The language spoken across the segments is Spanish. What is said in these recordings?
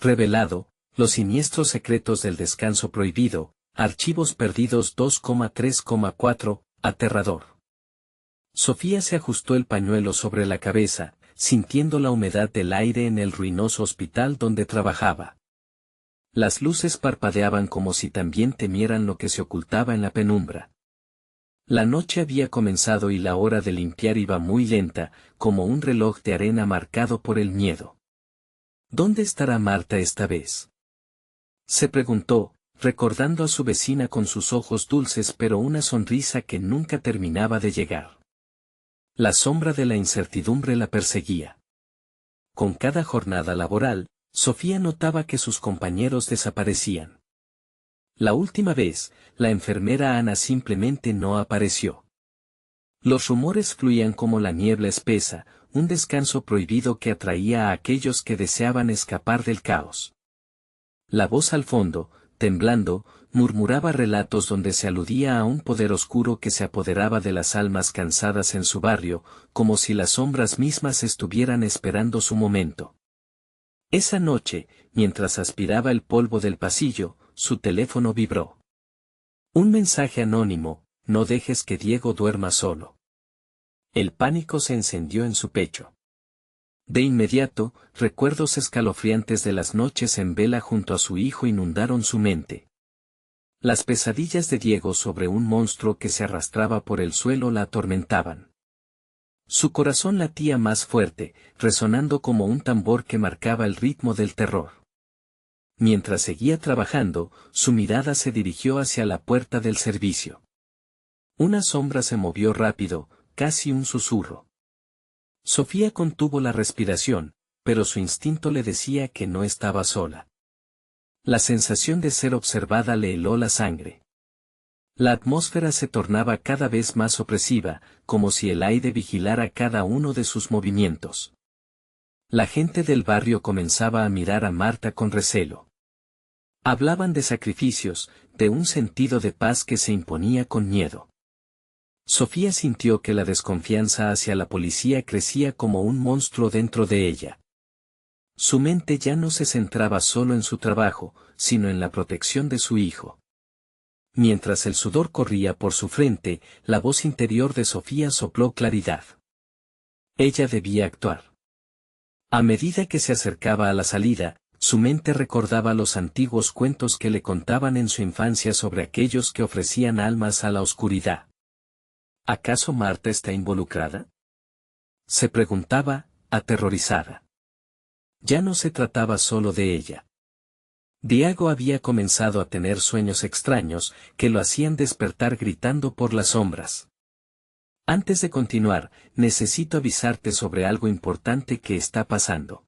Revelado, los siniestros secretos del descanso prohibido, archivos perdidos 2,3,4, aterrador. Sofía se ajustó el pañuelo sobre la cabeza, sintiendo la humedad del aire en el ruinoso hospital donde trabajaba. Las luces parpadeaban como si también temieran lo que se ocultaba en la penumbra. La noche había comenzado y la hora de limpiar iba muy lenta, como un reloj de arena marcado por el miedo. ¿Dónde estará Marta esta vez?, se preguntó, recordando a su vecina con sus ojos dulces pero una sonrisa que nunca terminaba de llegar. La sombra de la incertidumbre la perseguía. Con cada jornada laboral, Sofía notaba que sus compañeros desaparecían. La última vez, la enfermera Ana simplemente no apareció. Los rumores fluían como la niebla espesa, un descanso prohibido que atraía a aquellos que deseaban escapar del caos. La voz al fondo, temblando, murmuraba relatos donde se aludía a un poder oscuro que se apoderaba de las almas cansadas en su barrio, como si las sombras mismas estuvieran esperando su momento. Esa noche, mientras aspiraba el polvo del pasillo, su teléfono vibró. Un mensaje anónimo: no dejes que Diego duerma solo. El pánico se encendió en su pecho. De inmediato, recuerdos escalofriantes de las noches en vela junto a su hijo inundaron su mente. Las pesadillas de Diego sobre un monstruo que se arrastraba por el suelo la atormentaban. Su corazón latía más fuerte, resonando como un tambor que marcaba el ritmo del terror. Mientras seguía trabajando, su mirada se dirigió hacia la puerta del servicio. Una sombra se movió rápido, casi un susurro. Sofía contuvo la respiración, pero su instinto le decía que no estaba sola. La sensación de ser observada le heló la sangre. La atmósfera se tornaba cada vez más opresiva, como si el aire vigilara cada uno de sus movimientos. La gente del barrio comenzaba a mirar a Marta con recelo. Hablaban de sacrificios, de un sentido de paz que se imponía con miedo. Sofía sintió que la desconfianza hacia la policía crecía como un monstruo dentro de ella. Su mente ya no se centraba solo en su trabajo, sino en la protección de su hijo. Mientras el sudor corría por su frente, la voz interior de Sofía sopló claridad. Ella debía actuar. A medida que se acercaba a la salida, su mente recordaba los antiguos cuentos que le contaban en su infancia sobre aquellos que ofrecían almas a la oscuridad. ¿Acaso Marta está involucrada?, se preguntaba, aterrorizada. Ya no se trataba solo de ella. Diego había comenzado a tener sueños extraños, que lo hacían despertar gritando por las sombras. Antes de continuar, necesito avisarte sobre algo importante que está pasando.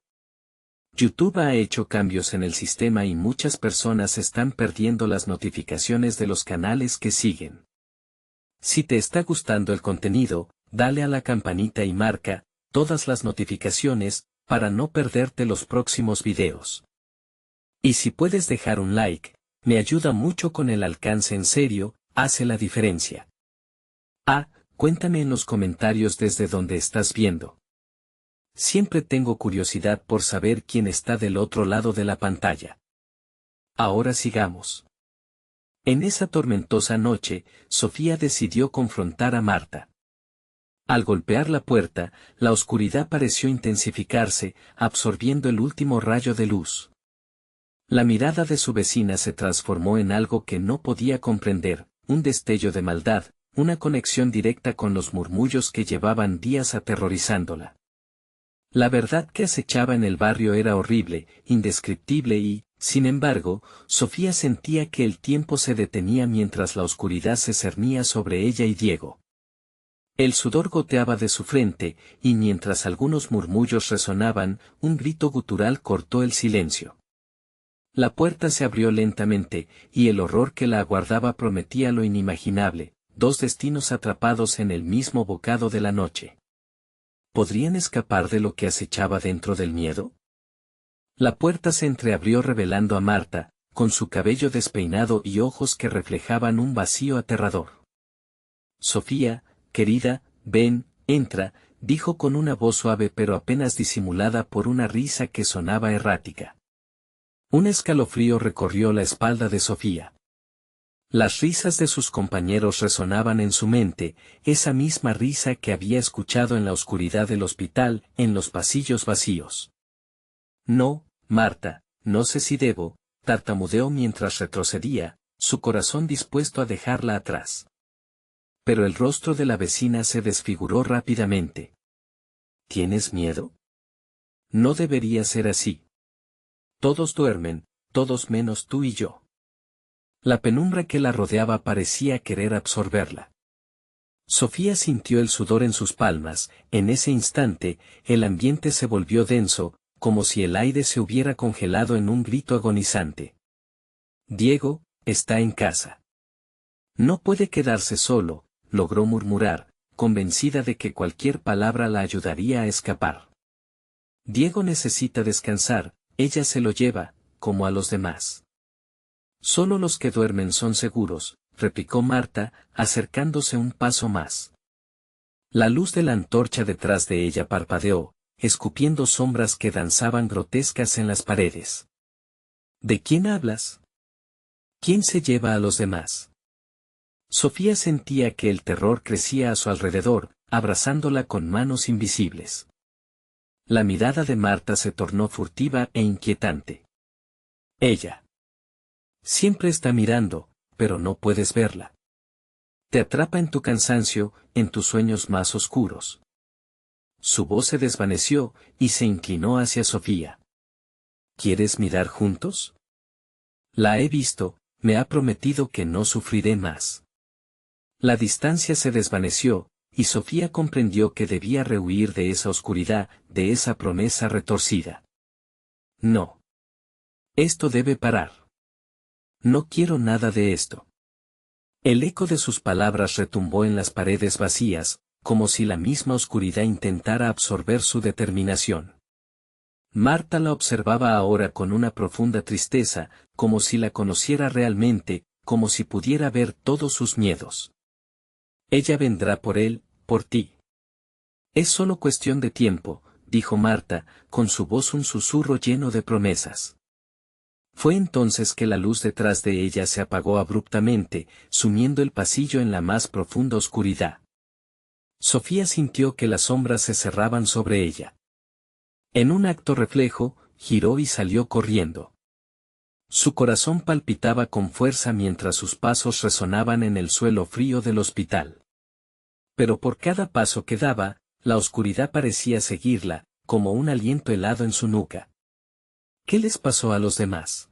YouTube ha hecho cambios en el sistema y muchas personas están perdiendo las notificaciones de los canales que siguen. Si te está gustando el contenido, dale a la campanita y marca todas las notificaciones para no perderte los próximos videos. Y si puedes dejar un like, me ayuda mucho con el alcance, en serio, hace la diferencia. Cuéntame en los comentarios desde donde estás viendo. Siempre tengo curiosidad por saber quién está del otro lado de la pantalla. Ahora sigamos. En esa tormentosa noche, Sofía decidió confrontar a Marta. Al golpear la puerta, la oscuridad pareció intensificarse, absorbiendo el último rayo de luz. La mirada de su vecina se transformó en algo que no podía comprender, un destello de maldad, una conexión directa con los murmullos que llevaban días aterrorizándola. La verdad que acechaba en el barrio era horrible, indescriptible y, sin embargo, Sofía sentía que el tiempo se detenía mientras la oscuridad se cernía sobre ella y Diego. El sudor goteaba de su frente, y mientras algunos murmullos resonaban, un grito gutural cortó el silencio. La puerta se abrió lentamente, y el horror que la aguardaba prometía lo inimaginable, dos destinos atrapados en el mismo bocado de la noche. ¿Podrían escapar de lo que acechaba dentro del miedo? La puerta se entreabrió revelando a Marta, con su cabello despeinado y ojos que reflejaban un vacío aterrador. Sofía, querida, ven, entra, dijo con una voz suave pero apenas disimulada por una risa que sonaba errática. Un escalofrío recorrió la espalda de Sofía. Las risas de sus compañeros resonaban en su mente, esa misma risa que había escuchado en la oscuridad del hospital, en los pasillos vacíos. No, Marta, no sé si debo, tartamudeó mientras retrocedía, su corazón dispuesto a dejarla atrás. Pero el rostro de la vecina se desfiguró rápidamente. ¿Tienes miedo? No debería ser así. Todos duermen, todos menos tú y yo. La penumbra que la rodeaba parecía querer absorberla. Sofía sintió el sudor en sus palmas, en ese instante, el ambiente se volvió denso, como si el aire se hubiera congelado en un grito agonizante. Diego, está en casa. No puede quedarse solo, logró murmurar, convencida de que cualquier palabra la ayudaría a escapar. Diego necesita descansar, ella se lo lleva, como a los demás. Solo los que duermen son seguros, replicó Marta, acercándose un paso más. La luz de la antorcha detrás de ella parpadeó, escupiendo sombras que danzaban grotescas en las paredes. ¿De quién hablas? ¿Quién se lleva a los demás? Sofía sentía que el terror crecía a su alrededor, abrazándola con manos invisibles. La mirada de Marta se tornó furtiva e inquietante. Ella siempre está mirando, pero no puedes verla. Te atrapa en tu cansancio, en tus sueños más oscuros. Su voz se desvaneció, y se inclinó hacia Sofía. ¿Quieres mirar juntos? La he visto, me ha prometido que no sufriré más. La distancia se desvaneció, y Sofía comprendió que debía rehuir de esa oscuridad, de esa promesa retorcida. No. Esto debe parar. No quiero nada de esto. El eco de sus palabras retumbó en las paredes vacías, como si la misma oscuridad intentara absorber su determinación. Marta la observaba ahora con una profunda tristeza, como si la conociera realmente, como si pudiera ver todos sus miedos. Ella vendrá por él, por ti. Es solo cuestión de tiempo, dijo Marta, con su voz un susurro lleno de promesas. Fue entonces que la luz detrás de ella se apagó abruptamente, sumiendo el pasillo en la más profunda oscuridad. Sofía sintió que las sombras se cerraban sobre ella. En un acto reflejo, giró y salió corriendo. Su corazón palpitaba con fuerza mientras sus pasos resonaban en el suelo frío del hospital. Pero por cada paso que daba, la oscuridad parecía seguirla, como un aliento helado en su nuca. ¿Qué les pasó a los demás?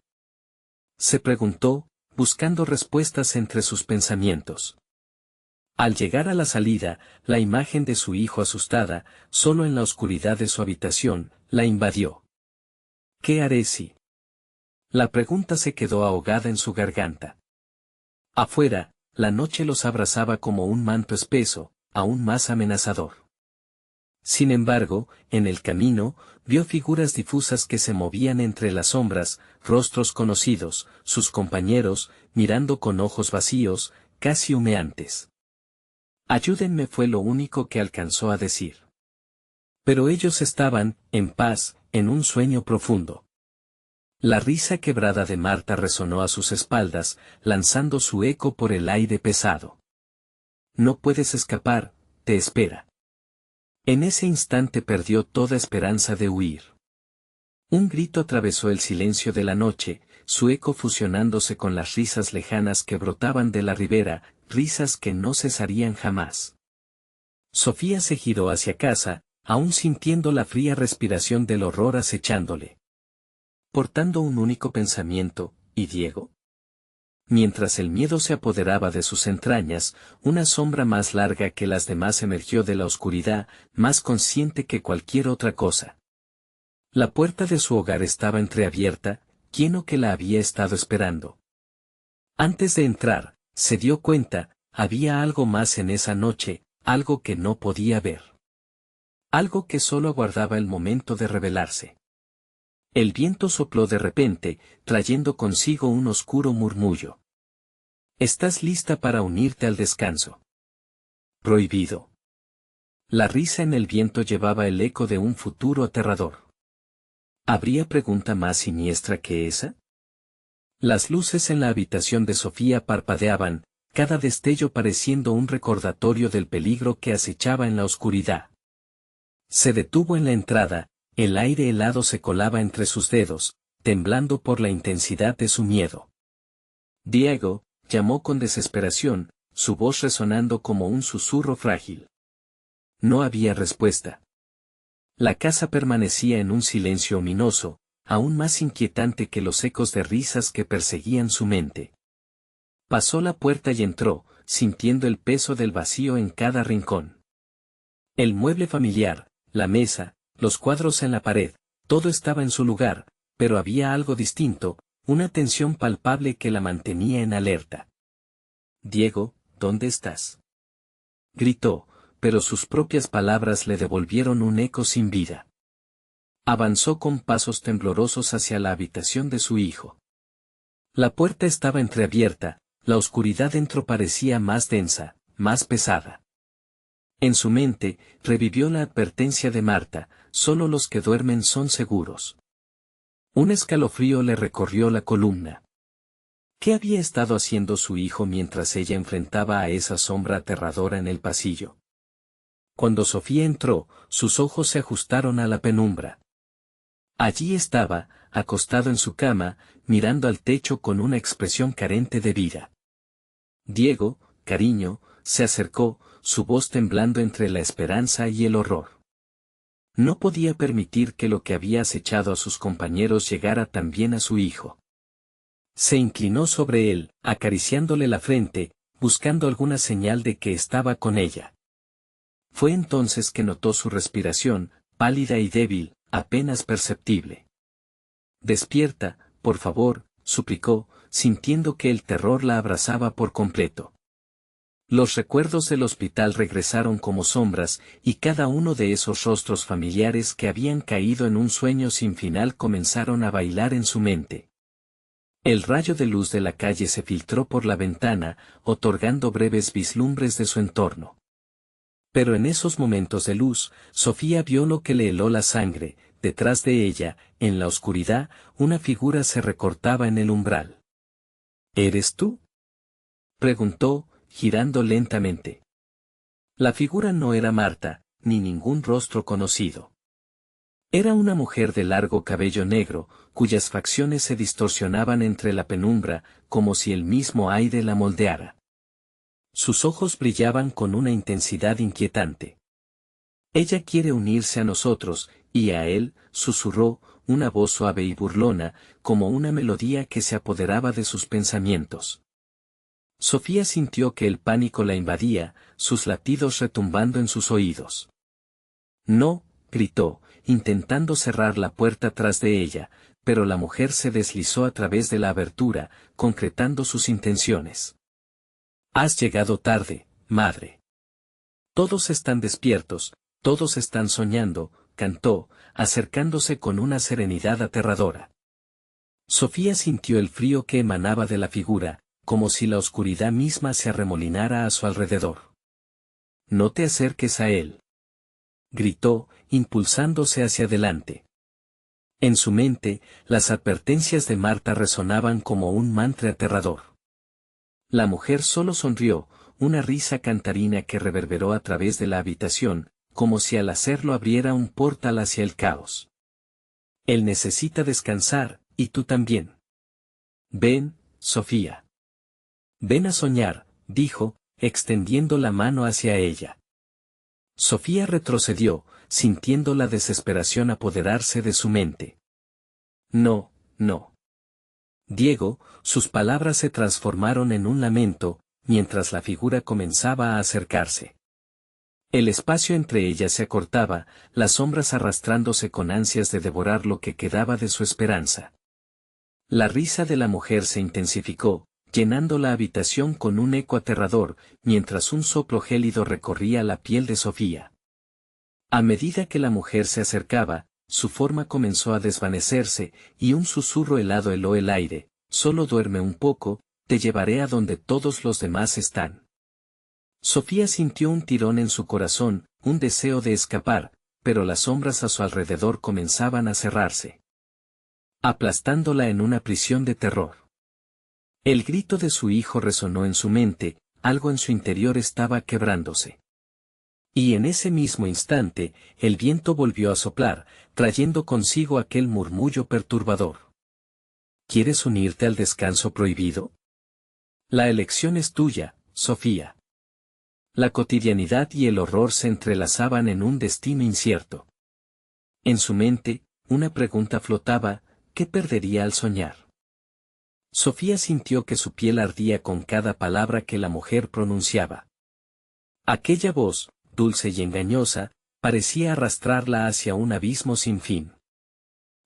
Se preguntó, buscando respuestas entre sus pensamientos. Al llegar a la salida, la imagen de su hijo asustada, solo en la oscuridad de su habitación, la invadió. ¿Qué haré si? La pregunta se quedó ahogada en su garganta. Afuera, la noche los abrazaba como un manto espeso, aún más amenazador. Sin embargo, en el camino, vio figuras difusas que se movían entre las sombras, rostros conocidos, sus compañeros, mirando con ojos vacíos, casi humeantes. Ayúdenme fue lo único que alcanzó a decir. Pero ellos estaban, en paz, en un sueño profundo. La risa quebrada de Marta resonó a sus espaldas, lanzando su eco por el aire pesado. No puedes escapar, te espera. En ese instante perdió toda esperanza de huir. Un grito atravesó el silencio de la noche, su eco fusionándose con las risas lejanas que brotaban de la ribera, risas que no cesarían jamás. Sofía se giró hacia casa, aún sintiendo la fría respiración del horror acechándole. Portando un único pensamiento, ¿y Diego? Mientras el miedo se apoderaba de sus entrañas, una sombra más larga que las demás emergió de la oscuridad, más consciente que cualquier otra cosa. La puerta de su hogar estaba entreabierta, ¿quién o que la había estado esperando? Antes de entrar, se dio cuenta, había algo más en esa noche, algo que no podía ver. Algo que solo aguardaba el momento de revelarse. El viento sopló de repente, trayendo consigo un oscuro murmullo. ¿Estás lista para unirte al descanso? Prohibido. La risa en el viento llevaba el eco de un futuro aterrador. ¿Habría pregunta más siniestra que esa? Las luces en la habitación de Sofía parpadeaban, cada destello pareciendo un recordatorio del peligro que acechaba en la oscuridad. Se detuvo en la entrada, el aire helado se colaba entre sus dedos, temblando por la intensidad de su miedo. Diego, llamó con desesperación, su voz resonando como un susurro frágil. No había respuesta. La casa permanecía en un silencio ominoso, aún más inquietante que los ecos de risas que perseguían su mente. Pasó la puerta y entró, sintiendo el peso del vacío en cada rincón. El mueble familiar, la mesa, los cuadros en la pared, todo estaba en su lugar, pero había algo distinto, una tensión palpable que la mantenía en alerta. «Diego, ¿dónde estás?», gritó, pero sus propias palabras le devolvieron un eco sin vida. Avanzó con pasos temblorosos hacia la habitación de su hijo. La puerta estaba entreabierta, la oscuridad dentro parecía más densa, más pesada. En su mente, revivió la advertencia de Marta: solo los que duermen son seguros. Un escalofrío le recorrió la columna. ¿Qué había estado haciendo su hijo mientras ella enfrentaba a esa sombra aterradora en el pasillo? Cuando Sofía entró, sus ojos se ajustaron a la penumbra. Allí estaba, acostado en su cama, mirando al techo con una expresión carente de vida. Diego, cariño, se acercó, su voz temblando entre la esperanza y el horror. No podía permitir que lo que había acechado a sus compañeros llegara también a su hijo. Se inclinó sobre él, acariciándole la frente, buscando alguna señal de que estaba con ella. Fue entonces que notó su respiración, pálida y débil, apenas perceptible. «Despierta, por favor», suplicó, sintiendo que el terror la abrazaba por completo. Los recuerdos del hospital regresaron como sombras, y cada uno de esos rostros familiares que habían caído en un sueño sin final comenzaron a bailar en su mente. El rayo de luz de la calle se filtró por la ventana, otorgando breves vislumbres de su entorno. Pero en esos momentos de luz, Sofía vio lo que le heló la sangre. Detrás de ella, en la oscuridad, una figura se recortaba en el umbral. «¿Eres tú?», preguntó, girando lentamente. La figura no era Marta, ni ningún rostro conocido. Era una mujer de largo cabello negro, cuyas facciones se distorsionaban entre la penumbra, como si el mismo aire la moldeara. Sus ojos brillaban con una intensidad inquietante. «Ella quiere unirse a nosotros», y a él, susurró, una voz suave y burlona, como una melodía que se apoderaba de sus pensamientos. Sofía sintió que el pánico la invadía, sus latidos retumbando en sus oídos. «No», gritó, intentando cerrar la puerta tras de ella, pero la mujer se deslizó a través de la abertura, concretando sus intenciones. «Has llegado tarde, madre. Todos están despiertos, todos están soñando», cantó, acercándose con una serenidad aterradora. Sofía sintió el frío que emanaba de la figura, como si la oscuridad misma se arremolinara a su alrededor. «No te acerques a él», gritó, impulsándose hacia adelante. En su mente, las advertencias de Marta resonaban como un mantra aterrador. La mujer solo sonrió, una risa cantarina que reverberó a través de la habitación, como si al hacerlo abriera un portal hacia el caos. «Él necesita descansar, y tú también. Ven, Sofía. Ven a soñar», dijo, extendiendo la mano hacia ella. Sofía retrocedió, sintiendo la desesperación apoderarse de su mente. «No, no». Diego, sus palabras se transformaron en un lamento, mientras la figura comenzaba a acercarse. El espacio entre ellas se acortaba, las sombras arrastrándose con ansias de devorar lo que quedaba de su esperanza. La risa de la mujer se intensificó, llenando la habitación con un eco aterrador, mientras un soplo gélido recorría la piel de Sofía. A medida que la mujer se acercaba, su forma comenzó a desvanecerse, y un susurro helado heló el aire: «Solo duerme un poco, te llevaré a donde todos los demás están». Sofía sintió un tirón en su corazón, un deseo de escapar, pero las sombras a su alrededor comenzaban a cerrarse. aplastándola en una prisión de terror. El grito de su hijo resonó en su mente, algo en su interior estaba quebrándose. Y en ese mismo instante, el viento volvió a soplar, trayendo consigo aquel murmullo perturbador. ¿Quieres unirte al descanso prohibido? La elección es tuya, Sofía. La cotidianidad y el horror se entrelazaban en un destino incierto. En su mente, una pregunta flotaba: ¿qué perdería al soñar? Sofía sintió que su piel ardía con cada palabra que la mujer pronunciaba. Aquella voz, dulce y engañosa, parecía arrastrarla hacia un abismo sin fin.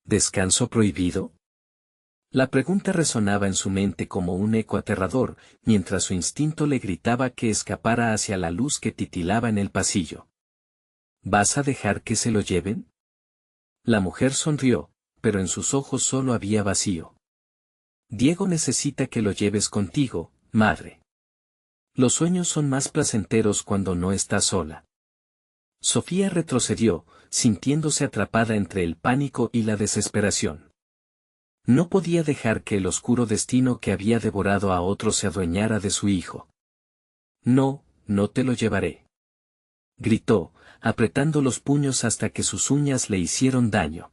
¿Descanso prohibido? La pregunta resonaba en su mente como un eco aterrador, mientras su instinto le gritaba que escapara hacia la luz que titilaba en el pasillo. ¿Vas a dejar que se lo lleven? La mujer sonrió, pero en sus ojos solo había vacío. Diego necesita que lo lleves contigo, madre. Los sueños son más placenteros cuando no estás sola. Sofía retrocedió, sintiéndose atrapada entre el pánico y la desesperación. No podía dejar que el oscuro destino que había devorado a otro se adueñara de su hijo. No, no te lo llevaré. Gritó, apretando los puños hasta que sus uñas le hicieron daño.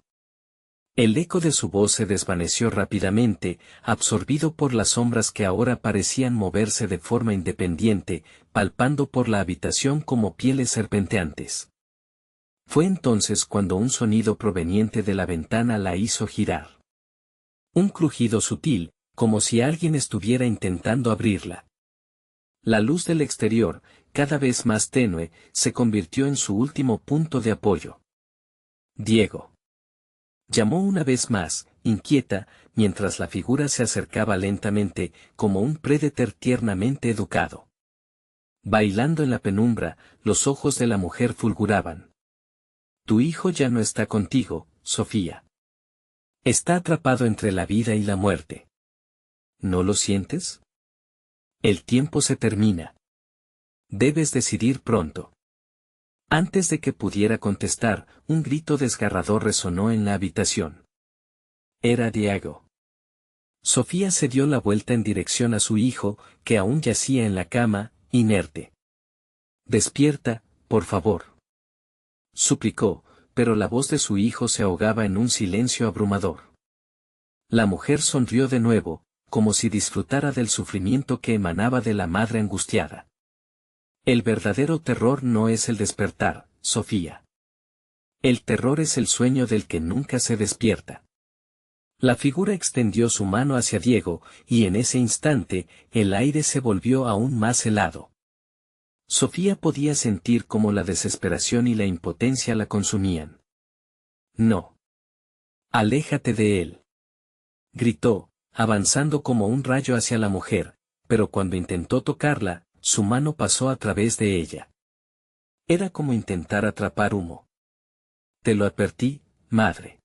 El eco de su voz se desvaneció rápidamente, absorbido por las sombras que ahora parecían moverse de forma independiente, palpando por la habitación como pieles serpenteantes. Fue entonces cuando un sonido proveniente de la ventana la hizo girar. Un crujido sutil, como si alguien estuviera intentando abrirla. La luz del exterior, cada vez más tenue, se convirtió en su último punto de apoyo. Diego. Llamó una vez más, inquieta, mientras la figura se acercaba lentamente, como un predator tiernamente educado. Bailando en la penumbra, los ojos de la mujer fulguraban. Tu hijo ya no está contigo, Sofía. Está atrapado entre la vida y la muerte. ¿No lo sientes? El tiempo se termina. Debes decidir pronto. Antes de que pudiera contestar, un grito desgarrador resonó en la habitación. Era Diego. Sofía se dio la vuelta en dirección a su hijo, que aún yacía en la cama, inerte. Despierta, por favor. Suplicó, pero la voz de su hijo se ahogaba en un silencio abrumador. La mujer sonrió de nuevo, como si disfrutara del sufrimiento que emanaba de la madre angustiada. El verdadero terror no es el despertar, Sofía. El terror es el sueño del que nunca se despierta. La figura extendió su mano hacia Diego, y en ese instante, el aire se volvió aún más helado. Sofía podía sentir cómo la desesperación y la impotencia la consumían. No. Aléjate de él. Gritó, avanzando como un rayo hacia la mujer, pero cuando intentó tocarla, su mano pasó a través de ella. Era como intentar atrapar humo. Te lo advertí, madre.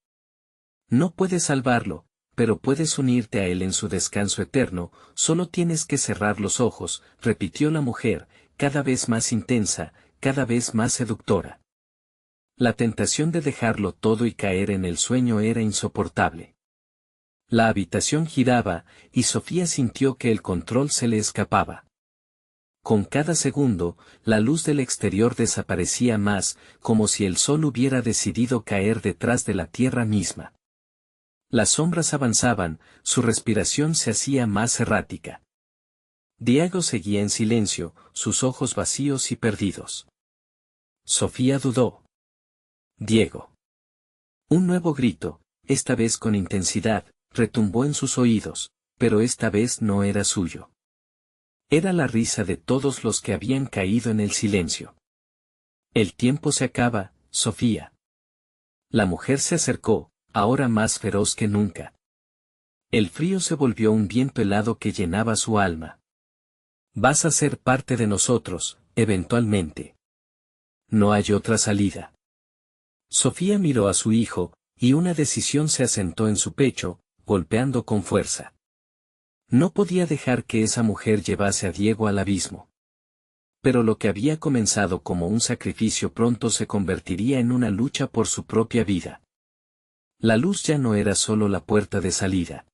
No puedes salvarlo, pero puedes unirte a él en su descanso eterno, solo tienes que cerrar los ojos, repitió la mujer, cada vez más intensa, cada vez más seductora. La tentación de dejarlo todo y caer en el sueño era insoportable. La habitación giraba, y Sofía sintió que el control se le escapaba. Con cada segundo, la luz del exterior desaparecía más, como si el sol hubiera decidido caer detrás de la tierra misma. Las sombras avanzaban, su respiración se hacía más errática. Diego seguía en silencio, sus ojos vacíos y perdidos. Sofía dudó. Diego. Un nuevo grito, esta vez con intensidad, retumbó en sus oídos, pero esta vez no era suyo. Era la risa de todos los que habían caído en el silencio. El tiempo se acaba, Sofía. La mujer se acercó, ahora más feroz que nunca. El frío se volvió un viento helado que llenaba su alma. Vas a ser parte de nosotros, eventualmente. No hay otra salida. Sofía miró a su hijo, y una decisión se asentó en su pecho, golpeando con fuerza. No podía dejar que esa mujer llevase a Diego al abismo. Pero lo que había comenzado como un sacrificio pronto se convertiría en una lucha por su propia vida. La luz ya no era solo la puerta de salida.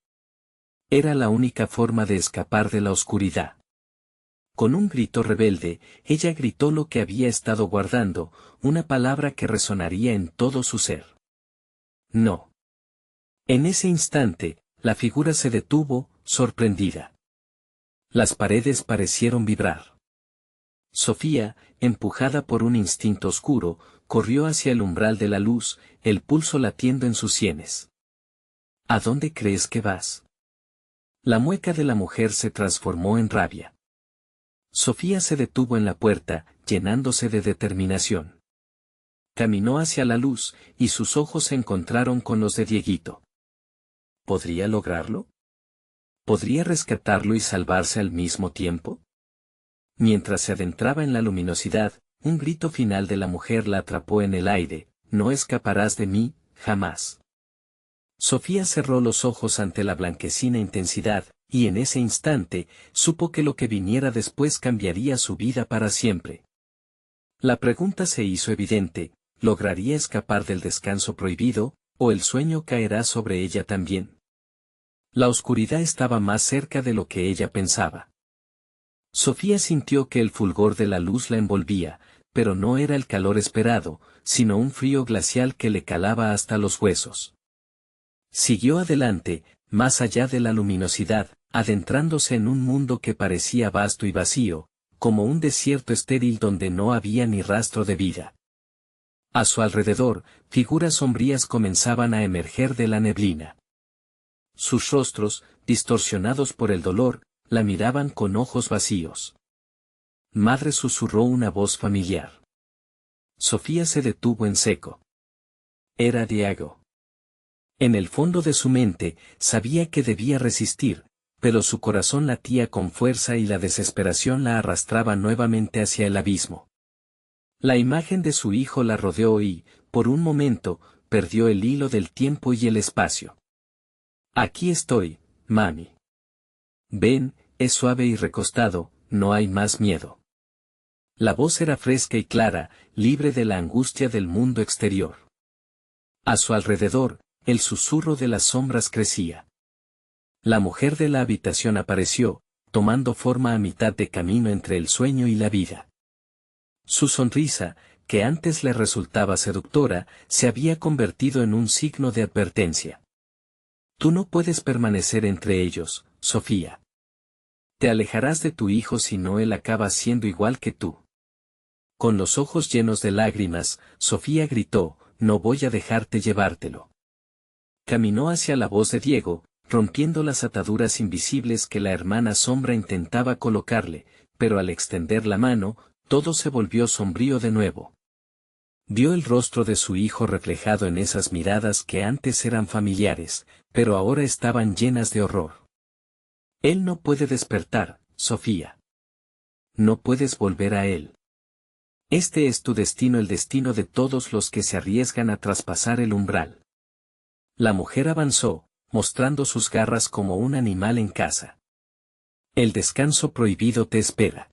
Era la única forma de escapar de la oscuridad. Con un grito rebelde, ella gritó lo que había estado guardando, una palabra que resonaría en todo su ser. No. En ese instante, la figura se detuvo, sorprendida. Las paredes parecieron vibrar. Sofía, empujada por un instinto oscuro, corrió hacia el umbral de la luz, el pulso latiendo en sus sienes. ¿A dónde crees que vas? La mueca de la mujer se transformó en rabia. Sofía se detuvo en la puerta, llenándose de determinación. Caminó hacia la luz, y sus ojos se encontraron con los de Dieguito. ¿Podría lograrlo? ¿Podría rescatarlo y salvarse al mismo tiempo? Mientras se adentraba en la luminosidad, un grito final de la mujer la atrapó en el aire: no escaparás de mí, jamás. Sofía cerró los ojos ante la blanquecina intensidad, y en ese instante, supo que lo que viniera después cambiaría su vida para siempre. La pregunta se hizo evidente: ¿lograría escapar del descanso prohibido, o el sueño caerá sobre ella también? La oscuridad estaba más cerca de lo que ella pensaba. Sofía sintió que el fulgor de la luz la envolvía, pero no era el calor esperado, sino un frío glacial que le calaba hasta los huesos. Siguió adelante, más allá de la luminosidad, adentrándose en un mundo que parecía vasto y vacío, como un desierto estéril donde no había ni rastro de vida. A su alrededor, figuras sombrías comenzaban a emerger de la neblina. Sus rostros, distorsionados por el dolor, la miraban con ojos vacíos. Madre, susurró una voz familiar. Sofía se detuvo en seco. Era Diego. En el fondo de su mente, sabía que debía resistir, pero su corazón latía con fuerza y la desesperación la arrastraba nuevamente hacia el abismo. La imagen de su hijo la rodeó y, por un momento, perdió el hilo del tiempo y el espacio. Aquí estoy, mami. Ven, es suave y recostado, no hay más miedo. La voz era fresca y clara, libre de la angustia del mundo exterior. A su alrededor, el susurro de las sombras crecía. La mujer de la habitación apareció, tomando forma a mitad de camino entre el sueño y la vida. Su sonrisa, que antes le resultaba seductora, se había convertido en un signo de advertencia. Tú no puedes permanecer entre ellos, Sofía. Te alejarás de tu hijo si no él acaba siendo igual que tú. Con los ojos llenos de lágrimas, Sofía gritó: no voy a dejarte llevártelo. Caminó hacia la voz de Diego, rompiendo las ataduras invisibles que la hermana sombra intentaba colocarle, pero al extender la mano, todo se volvió sombrío de nuevo. Vio el rostro de su hijo reflejado en esas miradas que antes eran familiares, pero ahora estaban llenas de horror. Él no puede despertar, Sofía. No puedes volver a él. Este es tu destino, el destino de todos los que se arriesgan a traspasar el umbral. La mujer avanzó, mostrando sus garras como un animal en caza. El descanso prohibido te espera.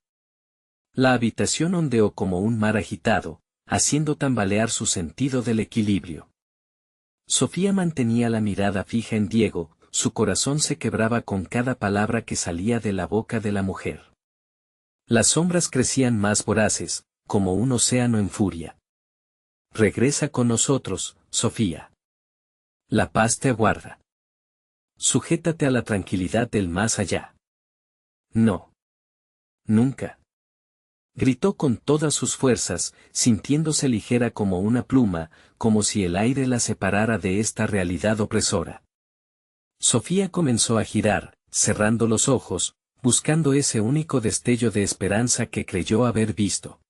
La habitación ondeó como un mar agitado, haciendo tambalear su sentido del equilibrio. Sofía mantenía la mirada fija en Diego, su corazón se quebraba con cada palabra que salía de la boca de la mujer. Las sombras crecían más voraces, como un océano en furia. Regresa con nosotros, Sofía. La paz te aguarda. Sujétate a la tranquilidad del más allá. No. Nunca. Gritó con todas sus fuerzas, sintiéndose ligera como una pluma, como si el aire la separara de esta realidad opresora. Sofía comenzó a girar, cerrando los ojos, buscando ese único destello de esperanza que creyó haber visto.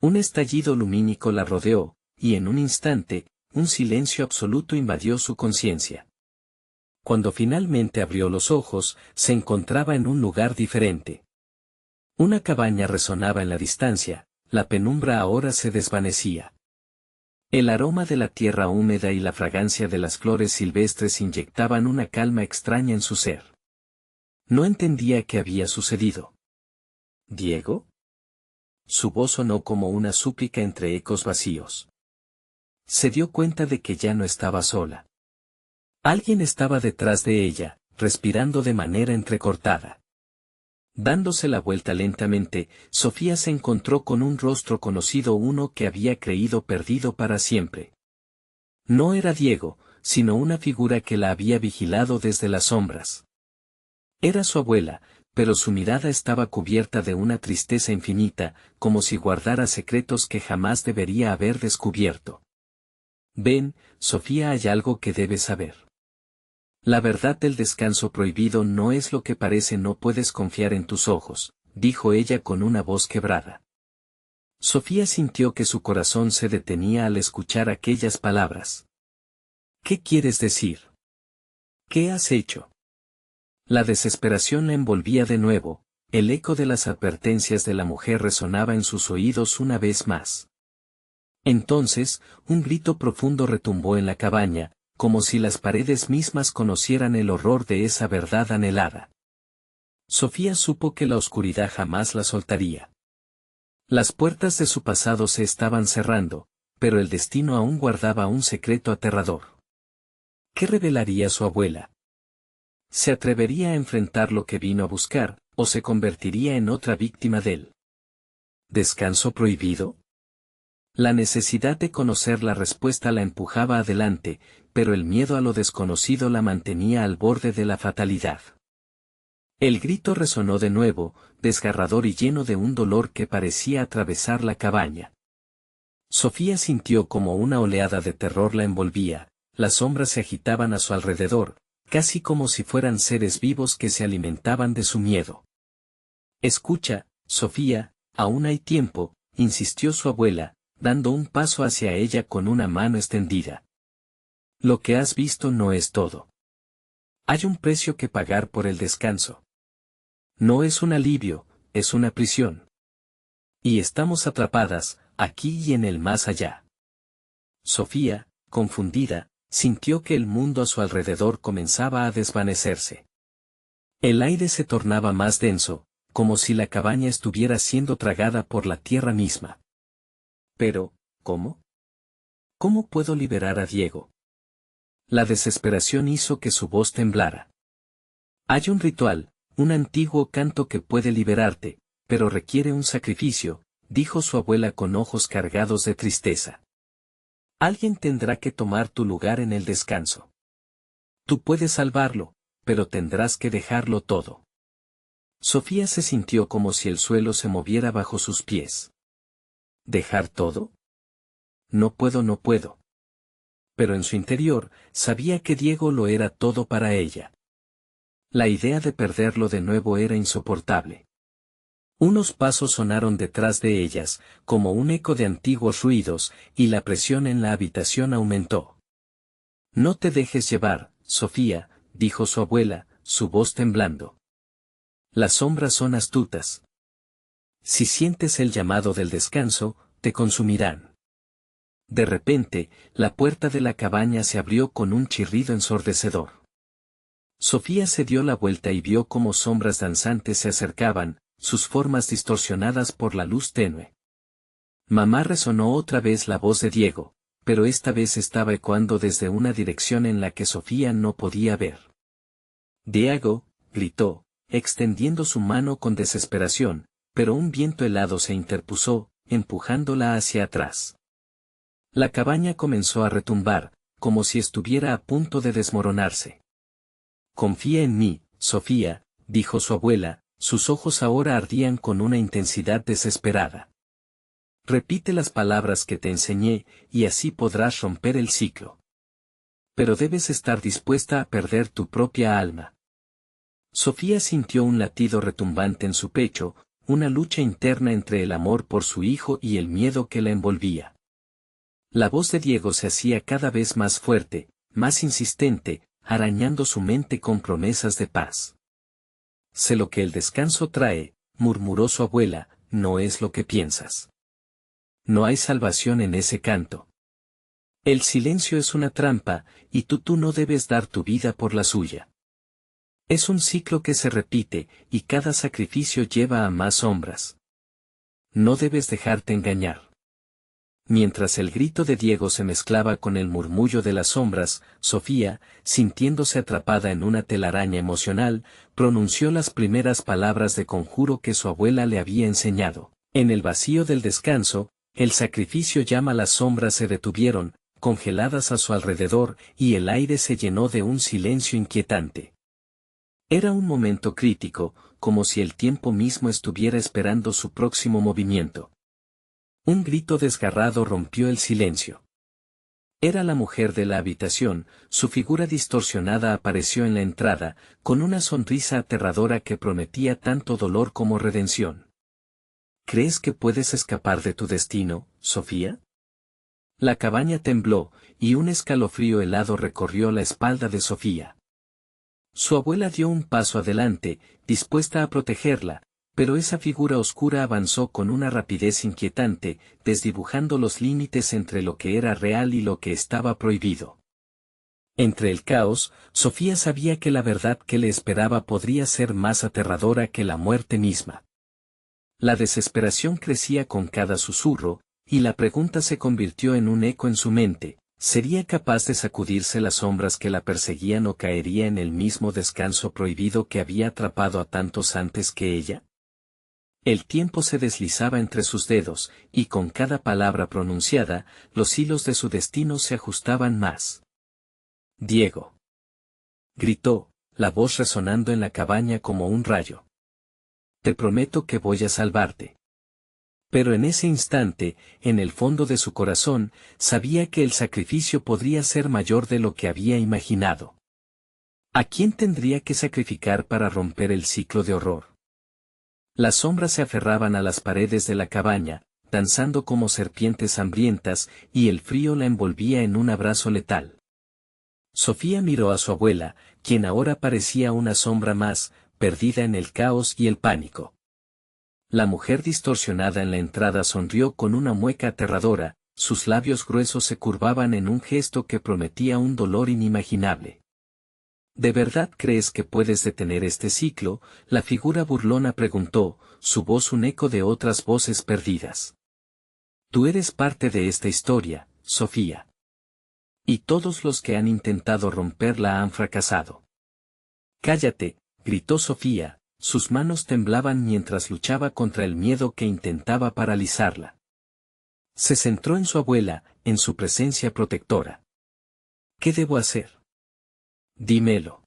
Un estallido lumínico la rodeó, y en un instante, un silencio absoluto invadió su conciencia. Cuando finalmente abrió los ojos, se encontraba en un lugar diferente. Una cabaña resonaba en la distancia, la penumbra ahora se desvanecía. El aroma de la tierra húmeda y la fragancia de las flores silvestres inyectaban una calma extraña en su ser. No entendía qué había sucedido. ¿Diego? Su voz sonó como una súplica entre ecos vacíos. Se dio cuenta de que ya no estaba sola. Alguien estaba detrás de ella, respirando de manera entrecortada. Dándose la vuelta lentamente, Sofía se encontró con un rostro conocido, uno que había creído perdido para siempre. No era Diego, sino una figura que la había vigilado desde las sombras. Era su abuela, pero su mirada estaba cubierta de una tristeza infinita, como si guardara secretos que jamás debería haber descubierto. Ven, Sofía, hay algo que debes saber. La verdad del descanso prohibido no es lo que parece, no puedes confiar en tus ojos, dijo ella con una voz quebrada. Sofía sintió que su corazón se detenía al escuchar aquellas palabras. ¿Qué quieres decir? ¿Qué has hecho? La desesperación la envolvía de nuevo, el eco de las advertencias de la mujer resonaba en sus oídos una vez más. Entonces, un grito profundo retumbó en la cabaña, como si las paredes mismas conocieran el horror de esa verdad anhelada. Sofía supo que la oscuridad jamás la soltaría. Las puertas de su pasado se estaban cerrando, pero el destino aún guardaba un secreto aterrador. ¿Qué revelaría su abuela? ¿Se atrevería a enfrentar lo que vino a buscar, o se convertiría en otra víctima del descanso prohibido? La necesidad de conocer la respuesta la empujaba adelante, pero el miedo a lo desconocido la mantenía al borde de la fatalidad. El grito resonó de nuevo, desgarrador y lleno de un dolor que parecía atravesar la cabaña. Sofía sintió como una oleada de terror la envolvía, las sombras se agitaban a su alrededor, casi como si fueran seres vivos que se alimentaban de su miedo. Escucha, Sofía, aún hay tiempo, insistió su abuela, dando un paso hacia ella con una mano extendida. Lo que has visto no es todo. Hay un precio que pagar por el descanso. No es un alivio, es una prisión. Y estamos atrapadas, aquí y en el más allá. Sofía, confundida, sintió que el mundo a su alrededor comenzaba a desvanecerse. El aire se tornaba más denso, como si la cabaña estuviera siendo tragada por la tierra misma. Pero, ¿cómo? ¿Cómo puedo liberar a Diego? La desesperación hizo que su voz temblara. Hay un ritual, un antiguo canto que puede liberarte, pero requiere un sacrificio, dijo su abuela con ojos cargados de tristeza. Alguien tendrá que tomar tu lugar en el descanso. Tú puedes salvarlo, pero tendrás que dejarlo todo. Sofía se sintió como si el suelo se moviera bajo sus pies. ¿Dejar todo? No puedo, no puedo. Pero en su interior, sabía que Diego lo era todo para ella. La idea de perderlo de nuevo era insoportable. Unos pasos sonaron detrás de ellas, como un eco de antiguos ruidos, y la presión en la habitación aumentó. No te dejes llevar, Sofía, dijo su abuela, su voz temblando. Las sombras son astutas. Si sientes el llamado del descanso, te consumirán. De repente, la puerta de la cabaña se abrió con un chirrido ensordecedor. Sofía se dio la vuelta y vio cómo sombras danzantes se acercaban, sus formas distorsionadas por la luz tenue. Mamá, resonó otra vez la voz de Diego, pero esta vez estaba ecoando desde una dirección en la que Sofía no podía ver. Diego, gritó, extendiendo su mano con desesperación, pero un viento helado se interpuso, empujándola hacia atrás. La cabaña comenzó a retumbar, como si estuviera a punto de desmoronarse. Confía en mí, Sofía, dijo su abuela, sus ojos ahora ardían con una intensidad desesperada. Repite las palabras que te enseñé, y así podrás romper el ciclo. Pero debes estar dispuesta a perder tu propia alma. Sofía sintió un latido retumbante en su pecho, una lucha interna entre el amor por su hijo y el miedo que la envolvía. La voz de Diego se hacía cada vez más fuerte, más insistente, arañando su mente con promesas de paz. Sé lo que el descanso trae, murmuró su abuela, no es lo que piensas. No hay salvación en ese canto. El silencio es una trampa, y tú no debes dar tu vida por la suya. Es un ciclo que se repite, y cada sacrificio lleva a más sombras. No debes dejarte engañar. Mientras el grito de Diego se mezclaba con el murmullo de las sombras, Sofía, sintiéndose atrapada en una telaraña emocional, pronunció las primeras palabras de conjuro que su abuela le había enseñado. En el vacío del descanso, el sacrificio llama las sombras se detuvieron, congeladas a su alrededor, y el aire se llenó de un silencio inquietante. Era un momento crítico, como si el tiempo mismo estuviera esperando su próximo movimiento. Un grito desgarrado rompió el silencio. Era la mujer de la habitación, su figura distorsionada apareció en la entrada, con una sonrisa aterradora que prometía tanto dolor como redención. ¿Crees que puedes escapar de tu destino, Sofía? La cabaña tembló, y un escalofrío helado recorrió la espalda de Sofía. Su abuela dio un paso adelante, dispuesta a protegerla, pero esa figura oscura avanzó con una rapidez inquietante, desdibujando los límites entre lo que era real y lo que estaba prohibido. Entre el caos, Sofía sabía que la verdad que le esperaba podría ser más aterradora que la muerte misma. La desesperación crecía con cada susurro, y la pregunta se convirtió en un eco en su mente: ¿sería capaz de sacudirse las sombras que la perseguían o caería en el mismo descanso prohibido que había atrapado a tantos antes que ella? El tiempo se deslizaba entre sus dedos, y con cada palabra pronunciada, los hilos de su destino se ajustaban más. «Diego», gritó, la voz resonando en la cabaña como un rayo. «Te prometo que voy a salvarte». Pero en ese instante, en el fondo de su corazón, sabía que el sacrificio podría ser mayor de lo que había imaginado. ¿A quién tendría que sacrificar para romper el ciclo de horror? Las sombras se aferraban a las paredes de la cabaña, danzando como serpientes hambrientas, y el frío la envolvía en un abrazo letal. Sofía miró a su abuela, quien ahora parecía una sombra más, perdida en el caos y el pánico. La mujer distorsionada en la entrada sonrió con una mueca aterradora, sus labios gruesos se curvaban en un gesto que prometía un dolor inimaginable. ¿De verdad crees que puedes detener este ciclo?, la figura burlona preguntó, su voz un eco de otras voces perdidas. Tú eres parte de esta historia, Sofía. Y todos los que han intentado romperla han fracasado. Cállate, gritó Sofía, sus manos temblaban mientras luchaba contra el miedo que intentaba paralizarla. Se centró en su abuela, en su presencia protectora. ¿Qué debo hacer? Dímelo.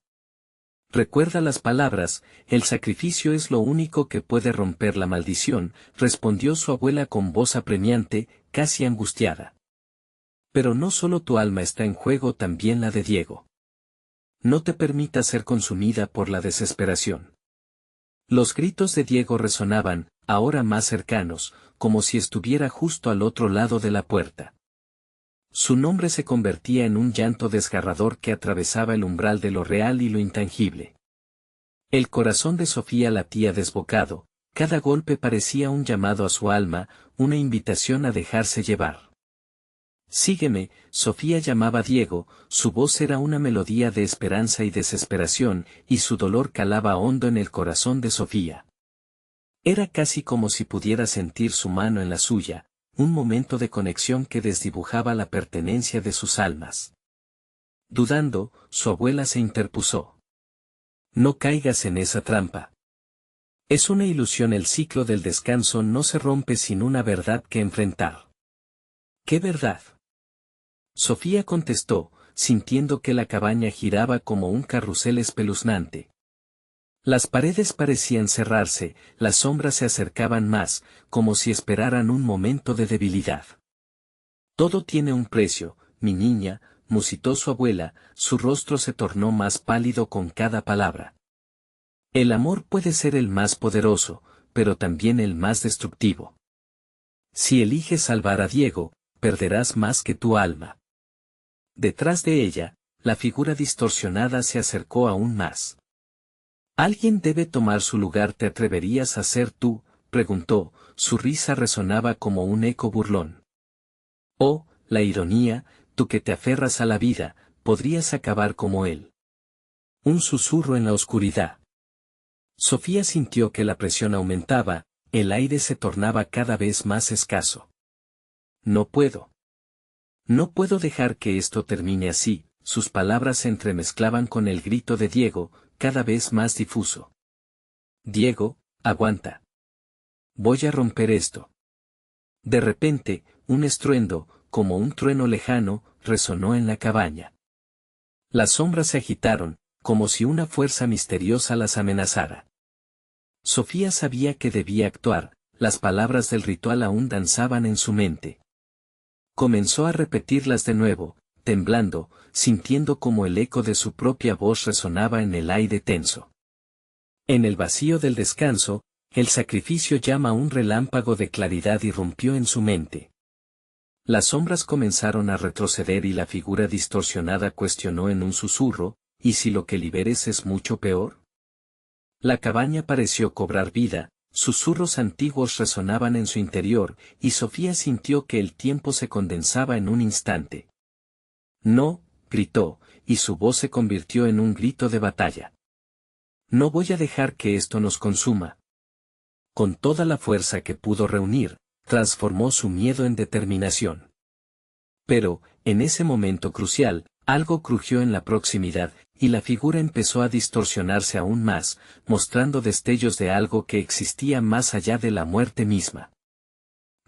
Recuerda las palabras, el sacrificio es lo único que puede romper la maldición, respondió su abuela con voz apremiante, casi angustiada. Pero no solo tu alma está en juego, también la de Diego. No te permitas ser consumida por la desesperación. Los gritos de Diego resonaban, ahora más cercanos, como si estuviera justo al otro lado de la puerta. Su nombre se convertía en un llanto desgarrador que atravesaba el umbral de lo real y lo intangible. El corazón de Sofía latía desbocado, cada golpe parecía un llamado a su alma, una invitación a dejarse llevar. Sígueme, Sofía llamaba a Diego, su voz era una melodía de esperanza y desesperación, y su dolor calaba hondo en el corazón de Sofía. Era casi como si pudiera sentir su mano en la suya, un momento de conexión que desdibujaba la pertenencia de sus almas. Dudando, su abuela se interpuso. No caigas en esa trampa. Es una ilusión, el ciclo del descanso no se rompe sin una verdad que enfrentar. ¿Qué verdad? Sofía contestó, sintiendo que la cabaña giraba como un carrusel espeluznante. Las paredes parecían cerrarse, las sombras se acercaban más, como si esperaran un momento de debilidad. Todo tiene un precio, mi niña, musitó su abuela, su rostro se tornó más pálido con cada palabra. El amor puede ser el más poderoso, pero también el más destructivo. Si eliges salvar a Diego, perderás más que tu alma. Detrás de ella, la figura distorsionada se acercó aún más. ¿Alguien debe tomar su lugar? ¿Te atreverías a ser tú?, preguntó, su risa resonaba como un eco burlón. Oh, la ironía, tú que te aferras a la vida, podrías acabar como él. Un susurro en la oscuridad. Sofía sintió que la presión aumentaba, el aire se tornaba cada vez más escaso. No puedo. No puedo dejar que esto termine así. Sus palabras se entremezclaban con el grito de Diego, cada vez más difuso. Diego, aguanta. Voy a romper esto. De repente, un estruendo, como un trueno lejano, resonó en la cabaña. Las sombras se agitaron, como si una fuerza misteriosa las amenazara. Sofía sabía que debía actuar, las palabras del ritual aún danzaban en su mente. Comenzó a repetirlas de nuevo, temblando, sintiendo como el eco de su propia voz resonaba en el aire tenso. En el vacío del descanso, el sacrificio llama un relámpago de claridad irrumpió en su mente. Las sombras comenzaron a retroceder y la figura distorsionada cuestionó en un susurro, ¿y si lo que liberes es mucho peor? La cabaña pareció cobrar vida, susurros antiguos resonaban en su interior, y Sofía sintió que el tiempo se condensaba en un instante. No, gritó, y su voz se convirtió en un grito de batalla. No voy a dejar que esto nos consuma. Con toda la fuerza que pudo reunir, transformó su miedo en determinación. Pero, en ese momento crucial, algo crujió en la proximidad, y la figura empezó a distorsionarse aún más, mostrando destellos de algo que existía más allá de la muerte misma.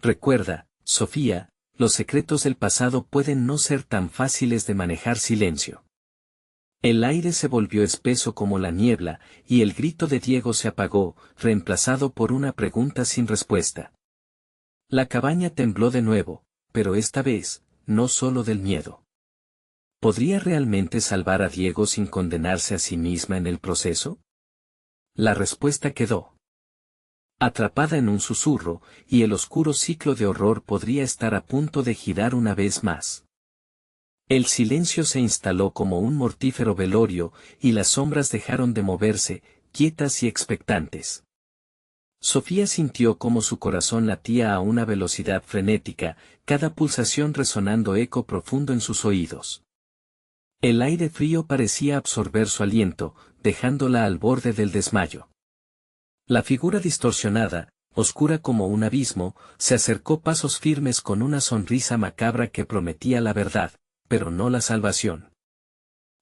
Recuerda, Sofía, los secretos del pasado pueden no ser tan fáciles de manejar silencio. El aire se volvió espeso como la niebla, y el grito de Diego se apagó, reemplazado por una pregunta sin respuesta. La cabaña tembló de nuevo, pero esta vez, no solo del miedo. ¿Podría realmente salvar a Diego sin condenarse a sí misma en el proceso? La respuesta quedó atrapada en un susurro, y el oscuro ciclo de horror podría estar a punto de girar una vez más. El silencio se instaló como un mortífero velorio, y las sombras dejaron de moverse, quietas y expectantes. Sofía sintió como su corazón latía a una velocidad frenética, cada pulsación resonando eco profundo en sus oídos. El aire frío parecía absorber su aliento, dejándola al borde del desmayo. La figura distorsionada, oscura como un abismo, se acercó pasos firmes con una sonrisa macabra que prometía la verdad, pero no la salvación.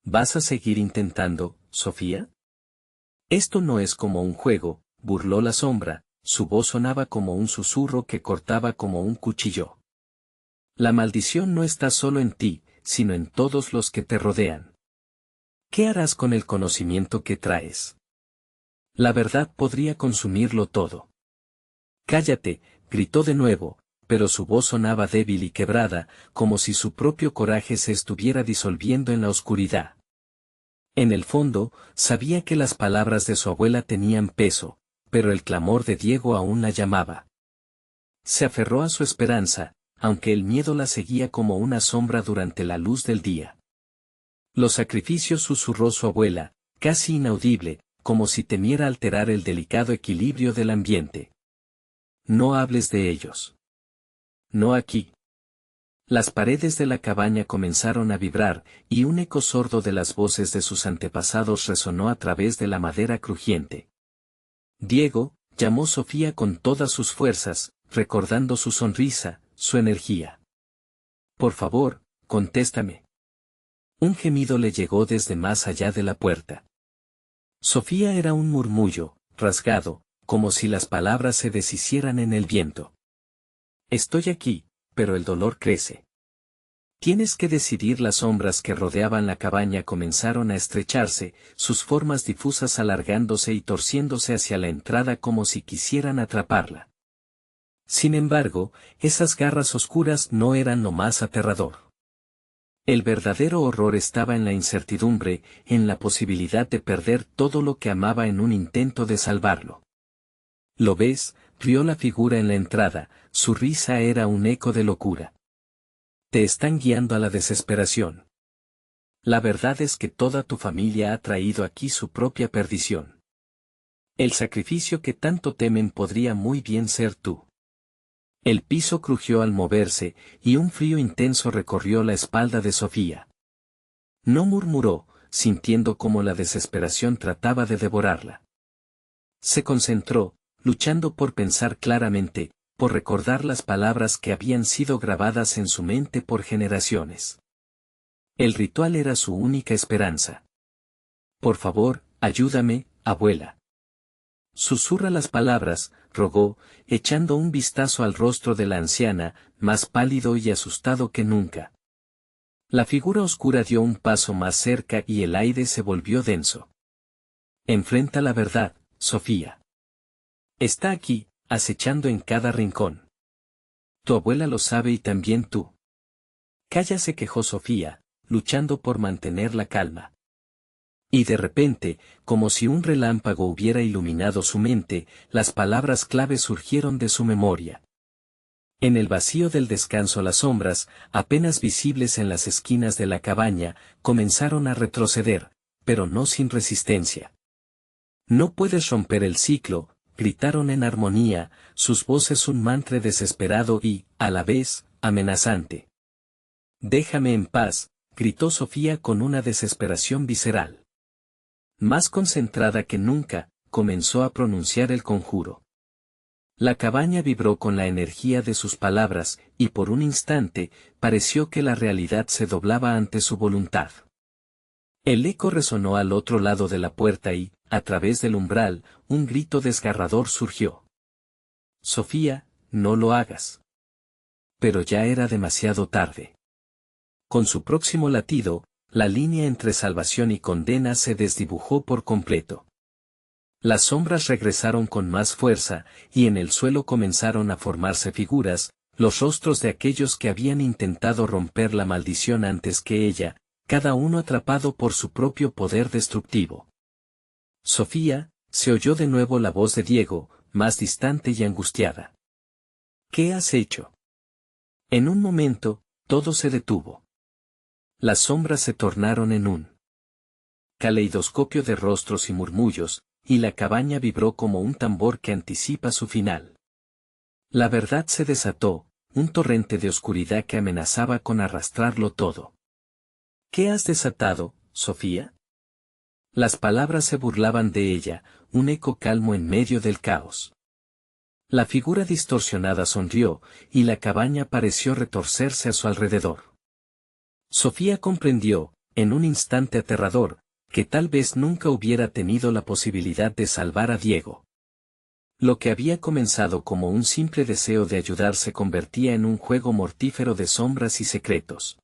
¿Vas a seguir intentando, Sofía? Esto no es como un juego, burló la sombra, su voz sonaba como un susurro que cortaba como un cuchillo. La maldición no está solo en ti, sino en todos los que te rodean. ¿Qué harás con el conocimiento que traes? La verdad podría consumirlo todo. Cállate, gritó de nuevo, pero su voz sonaba débil y quebrada, como si su propio coraje se estuviera disolviendo en la oscuridad. En el fondo, sabía que las palabras de su abuela tenían peso, pero el clamor de Diego aún la llamaba. Se aferró a su esperanza, aunque el miedo la seguía como una sombra durante la luz del día. Los sacrificios, susurró su abuela, casi inaudible, como si temiera alterar el delicado equilibrio del ambiente. No hables de ellos. No aquí. Las paredes de la cabaña comenzaron a vibrar, y un eco sordo de las voces de sus antepasados resonó a través de la madera crujiente. Diego, llamó Sofía con todas sus fuerzas, recordando su sonrisa, su energía. Por favor, contéstame. Un gemido le llegó desde más allá de la puerta. Sofía era un murmullo, rasgado, como si las palabras se deshicieran en el viento. Estoy aquí, pero el dolor crece. Tienes que decidir. Las sombras que rodeaban la cabaña comenzaron a estrecharse, sus formas difusas alargándose y torciéndose hacia la entrada como si quisieran atraparla. Sin embargo, esas garras oscuras no eran lo más aterrador. El verdadero horror estaba en la incertidumbre, en la posibilidad de perder todo lo que amaba en un intento de salvarlo. ¿Lo ves?, rió la figura en la entrada, su risa era un eco de locura. Te están guiando a la desesperación. La verdad es que toda tu familia ha traído aquí su propia perdición. El sacrificio que tanto temen podría muy bien ser tú. El piso crujió al moverse, y un frío intenso recorrió la espalda de Sofía. No murmuró, sintiendo cómo la desesperación trataba de devorarla. Se concentró, luchando por pensar claramente, por recordar las palabras que habían sido grabadas en su mente por generaciones. El ritual era su única esperanza. Por favor, ayúdame, abuela. Susurra las palabras, rogó, echando un vistazo al rostro de la anciana, más pálido y asustado que nunca. La figura oscura dio un paso más cerca y el aire se volvió denso. Enfrenta la verdad, Sofía. Está aquí, acechando en cada rincón. Tu abuela lo sabe y también tú. Calla, se quejó Sofía, luchando por mantener la calma. Y de repente, como si un relámpago hubiera iluminado su mente, las palabras clave surgieron de su memoria. En el vacío del descanso las sombras, apenas visibles en las esquinas de la cabaña, comenzaron a retroceder, pero no sin resistencia. No puedes romper el ciclo, gritaron en armonía, sus voces un mantra desesperado y, a la vez, amenazante. Déjame en paz, gritó Sofía con una desesperación visceral. Más concentrada que nunca, comenzó a pronunciar el conjuro. La cabaña vibró con la energía de sus palabras, y por un instante, pareció que la realidad se doblaba ante su voluntad. El eco resonó al otro lado de la puerta y, a través del umbral, un grito desgarrador surgió. Sofía, no lo hagas. Pero ya era demasiado tarde. Con su próximo latido, la línea entre salvación y condena se desdibujó por completo. Las sombras regresaron con más fuerza, y en el suelo comenzaron a formarse figuras, los rostros de aquellos que habían intentado romper la maldición antes que ella, cada uno atrapado por su propio poder destructivo. Sofía, se oyó de nuevo la voz de Diego, más distante y angustiada. ¿Qué has hecho? En un momento, todo se detuvo. Las sombras se tornaron en un caleidoscopio de rostros y murmullos, y la cabaña vibró como un tambor que anticipa su final. La verdad se desató, un torrente de oscuridad que amenazaba con arrastrarlo todo. ¿Qué has desatado, Sofía? Las palabras se burlaban de ella, un eco calmo en medio del caos. La figura distorsionada sonrió, y la cabaña pareció retorcerse a su alrededor. Sofía comprendió, en un instante aterrador, que tal vez nunca hubiera tenido la posibilidad de salvar a Diego. Lo que había comenzado como un simple deseo de ayudar se convertía en un juego mortífero de sombras y secretos.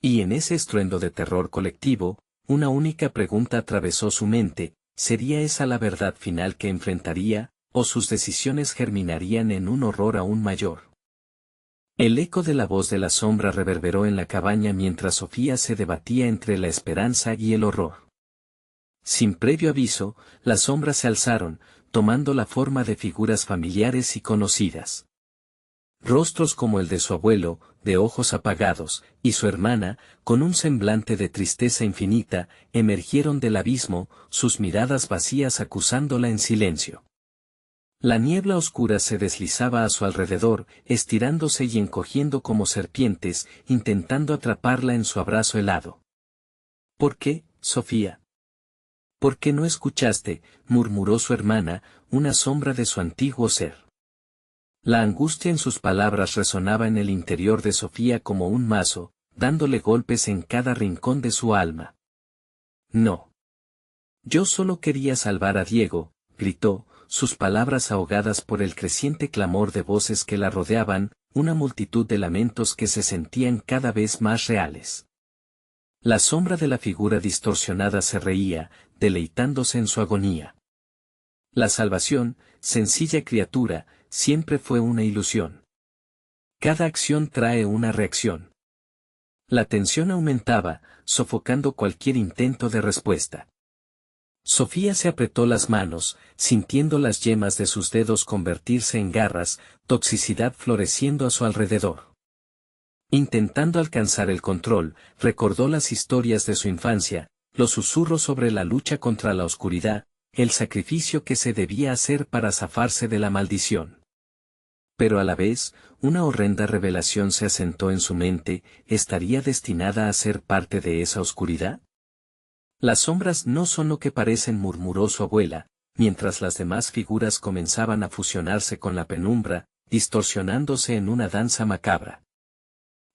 Y en ese estruendo de terror colectivo, una única pregunta atravesó su mente: ¿sería esa la verdad final que enfrentaría, o sus decisiones germinarían en un horror aún mayor? El eco de la voz de la sombra reverberó en la cabaña mientras Sofía se debatía entre la esperanza y el horror. Sin previo aviso, las sombras se alzaron, tomando la forma de figuras familiares y conocidas. Rostros como el de su abuelo, de ojos apagados, y su hermana, con un semblante de tristeza infinita, emergieron del abismo, sus miradas vacías acusándola en silencio. La niebla oscura se deslizaba a su alrededor, estirándose y encogiendo como serpientes, intentando atraparla en su abrazo helado. ¿Por qué, Sofía? ¿Por qué no escuchaste?, murmuró su hermana, una sombra de su antiguo ser. La angustia en sus palabras resonaba en el interior de Sofía como un mazo, dándole golpes en cada rincón de su alma. No. Yo solo quería salvar a Diego, gritó, sus palabras ahogadas por el creciente clamor de voces que la rodeaban, una multitud de lamentos que se sentían cada vez más reales. La sombra de la figura distorsionada se reía, deleitándose en su agonía. La salvación, sencilla criatura, siempre fue una ilusión. Cada acción trae una reacción. La tensión aumentaba, sofocando cualquier intento de respuesta. Sofía se apretó las manos, sintiendo las yemas de sus dedos convertirse en garras, toxicidad floreciendo a su alrededor. Intentando alcanzar el control, recordó las historias de su infancia, los susurros sobre la lucha contra la oscuridad, el sacrificio que se debía hacer para zafarse de la maldición. Pero a la vez, una horrenda revelación se asentó en su mente: ¿estaría destinada a ser parte de esa oscuridad? Las sombras no son lo que parecen, murmuró su abuela, mientras las demás figuras comenzaban a fusionarse con la penumbra, distorsionándose en una danza macabra.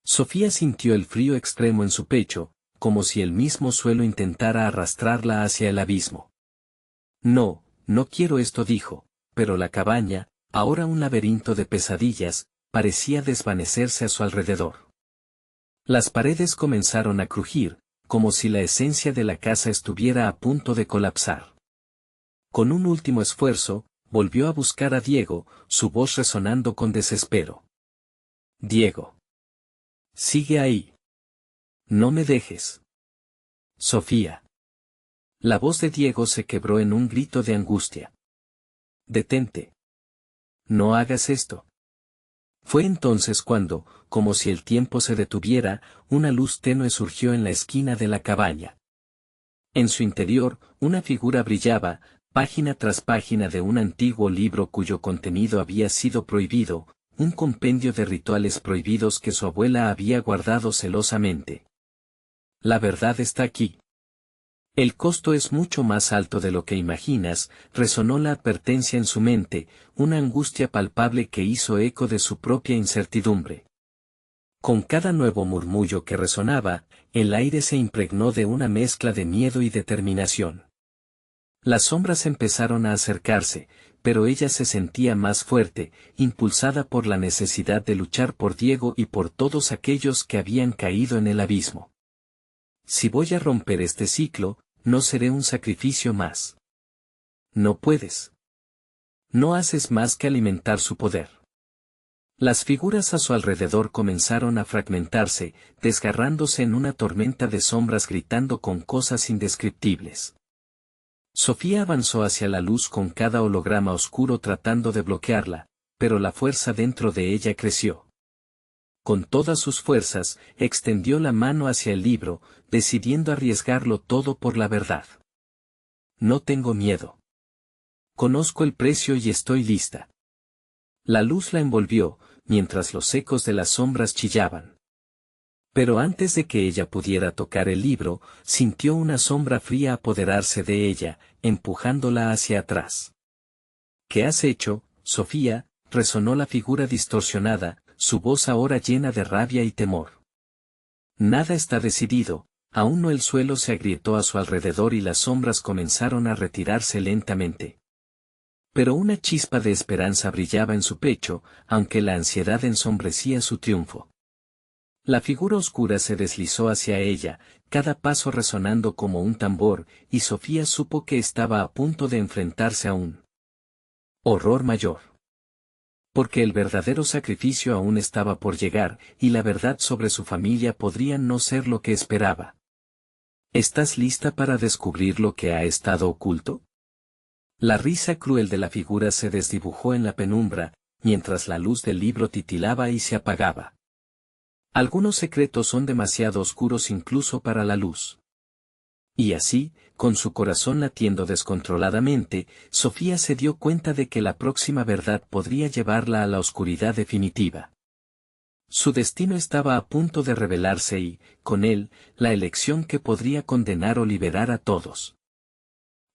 Sofía sintió el frío extremo en su pecho, como si el mismo suelo intentara arrastrarla hacia el abismo. No, no quiero esto, dijo, pero la cabaña, ahora un laberinto de pesadillas, parecía desvanecerse a su alrededor. Las paredes comenzaron a crujir, como si la esencia de la casa estuviera a punto de colapsar. Con un último esfuerzo, volvió a buscar a Diego, su voz resonando con desespero. Diego. Sigue ahí. No me dejes. Sofía. La voz de Diego se quebró en un grito de angustia. Detente. No hagas esto. Fue entonces cuando, como si el tiempo se detuviera, una luz tenue surgió en la esquina de la cabaña. En su interior, una figura brillaba, página tras página de un antiguo libro cuyo contenido había sido prohibido, un compendio de rituales prohibidos que su abuela había guardado celosamente. La verdad está aquí. El costo es mucho más alto de lo que imaginas, resonó la advertencia en su mente, una angustia palpable que hizo eco de su propia incertidumbre. Con cada nuevo murmullo que resonaba, el aire se impregnó de una mezcla de miedo y determinación. Las sombras empezaron a acercarse, pero ella se sentía más fuerte, impulsada por la necesidad de luchar por Diego y por todos aquellos que habían caído en el abismo. Si voy a romper este ciclo, no seré un sacrificio más. No puedes. No haces más que alimentar su poder. Las figuras a su alrededor comenzaron a fragmentarse, desgarrándose en una tormenta de sombras gritando con cosas indescriptibles. Sofía avanzó hacia la luz con cada holograma oscuro tratando de bloquearla, pero la fuerza dentro de ella creció. Con todas sus fuerzas, extendió la mano hacia el libro, decidiendo arriesgarlo todo por la verdad. No tengo miedo. Conozco el precio y estoy lista. La luz la envolvió, mientras los ecos de las sombras chillaban. Pero antes de que ella pudiera tocar el libro, sintió una sombra fría apoderarse de ella, empujándola hacia atrás. ¿Qué has hecho, Sofía?, resonó la figura distorsionada, su voz ahora llena de rabia y temor. Nada está decidido, aún no. El suelo se agrietó a su alrededor y las sombras comenzaron a retirarse lentamente. Pero una chispa de esperanza brillaba en su pecho, aunque la ansiedad ensombrecía su triunfo. La figura oscura se deslizó hacia ella, cada paso resonando como un tambor, y Sofía supo que estaba a punto de enfrentarse a un horror mayor. Porque el verdadero sacrificio aún estaba por llegar, y la verdad sobre su familia podría no ser lo que esperaba. ¿Estás lista para descubrir lo que ha estado oculto? La risa cruel de la figura se desdibujó en la penumbra, mientras la luz del libro titilaba y se apagaba. Algunos secretos son demasiado oscuros incluso para la luz. Y así, con su corazón latiendo descontroladamente, Sofía se dio cuenta de que la próxima verdad podría llevarla a la oscuridad definitiva. Su destino estaba a punto de revelarse y, con él, la elección que podría condenar o liberar a todos.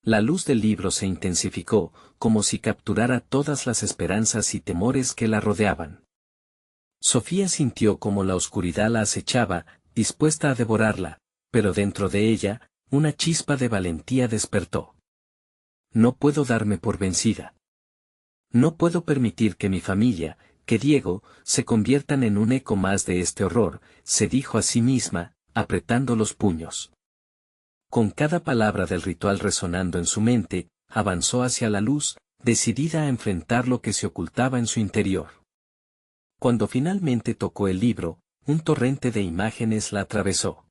La luz del libro se intensificó, como si capturara todas las esperanzas y temores que la rodeaban. Sofía sintió como la oscuridad la acechaba, dispuesta a devorarla, pero dentro de ella, una chispa de valentía despertó. No puedo darme por vencida. No puedo permitir que mi familia, que Diego, se conviertan en un eco más de este horror, se dijo a sí misma, apretando los puños. Con cada palabra del ritual resonando en su mente, avanzó hacia la luz, decidida a enfrentar lo que se ocultaba en su interior. Cuando finalmente tocó el libro, un torrente de imágenes la atravesó.